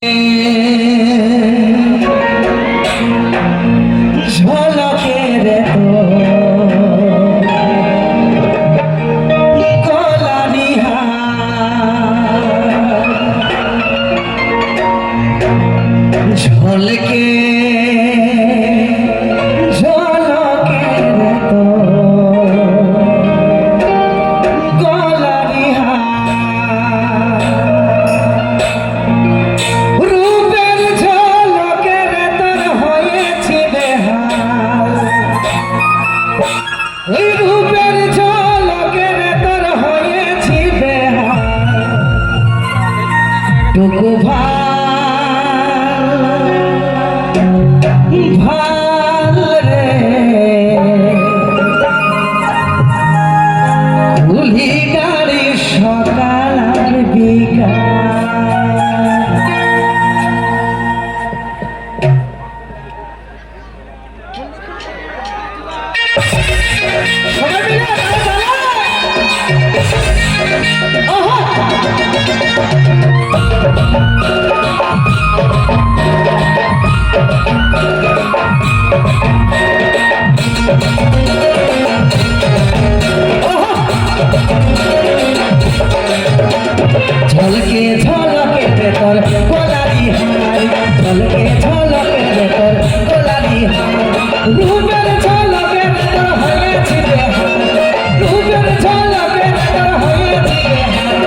ঝলকের ঝলকে রূপের ঝলকের তোর হয়েছি বেহাল টুকু ভাল রে কুলি গাড়ি সকাল আর বিকাল ঝলকে ঝলকে তোর গোলারি হাই ঝলকে ঝলকে তোর গোলারি হাই রূপের ঝলকে তোর হয়েছি বেহাল রূপের ঝলকে তোর হয়েছি বেহাল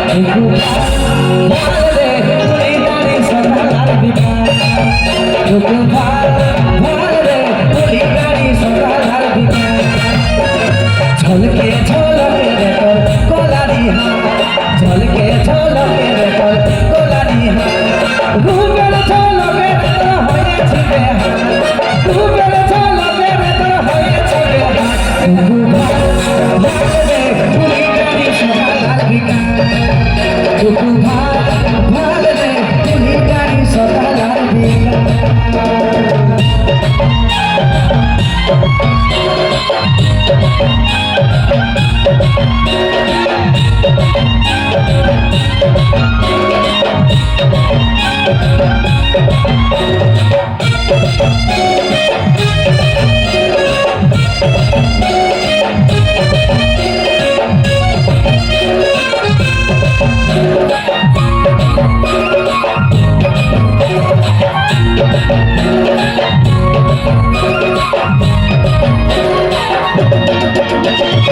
রে তুই গাড়ি সকালার বিকাল টুকু ভাল রে তুই গাড়ি সকালার বিকাল ঝলকে ঝলকে তোর গোলারি হাই ঝলকে ঝলকে তোর গোলারি হাই রূপের ঝলকে তোর হয়েছি বেহাল রূপের ঝলকে তোর হয়েছি বেহাল রে তুই গাড়ি সকালার বিকাল টুকু ভাল রে তুই গাড়ি সকালার বিকাল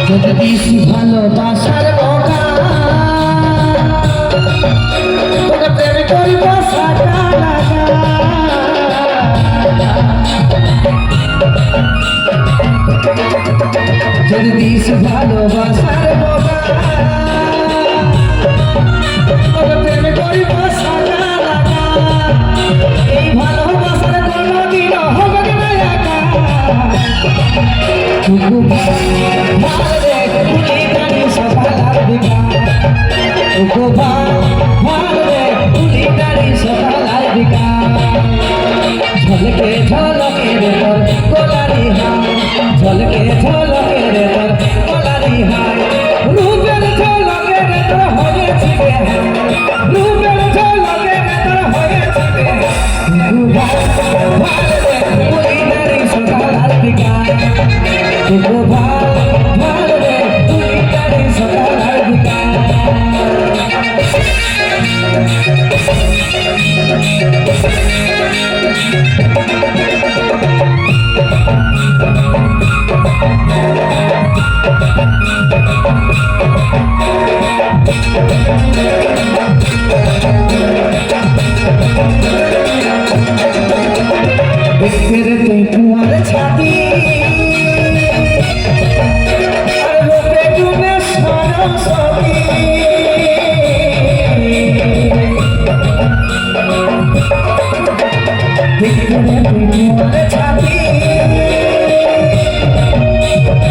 যদি বেশি ভালোবাসার বোকা তোকে প্রেম করিব সাকা লাগা যদি বেশি ভালোবাসার বোকা তোকে প্রেম করিব সাকা লাগা এই ভালোবাসার কোনোদিন হবে না একা টুকু ভাল রে তুই গাড়ি সকালার বিকাল টুকু ভাল রে তুই গাড়ি সকালার বিকাল ঝলকে ঝলকে রে তোর গোলারি হাই ঝলকে ঝলকে রে তোর গোলারি হাই রূপের ঝলকে রে তোর হয়েছি বেহাল রূপের ঝলকে রে তোর হয়েছি বেহাল ভাল রে তুই গাড়ি সকালার বিকাল টুকু ভাল রে তুই গাড়ি সকালার বিকাল দেখতে তুই কুয়ার ছাতি আর রূপে ডুবে সরস্বতী দেখতে তুই কুয়ার ছাতি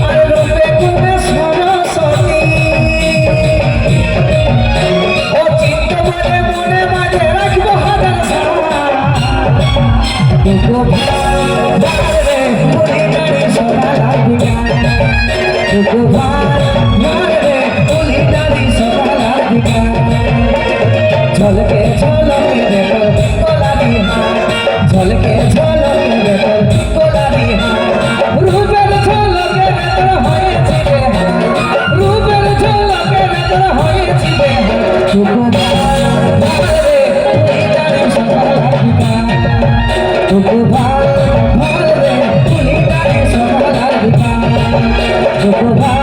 আর রূপে ডুবে সরস্বতী ও চিত্ত মনে মনে মাঝে রাখবো হাজার টুকু ভাল রে তুই গাড়ি সকালার বিকাল টুকু ভাল রে তুই গাড়ি সকালার বিকাল ঝলকে ঝলকে রে তোর ভগবান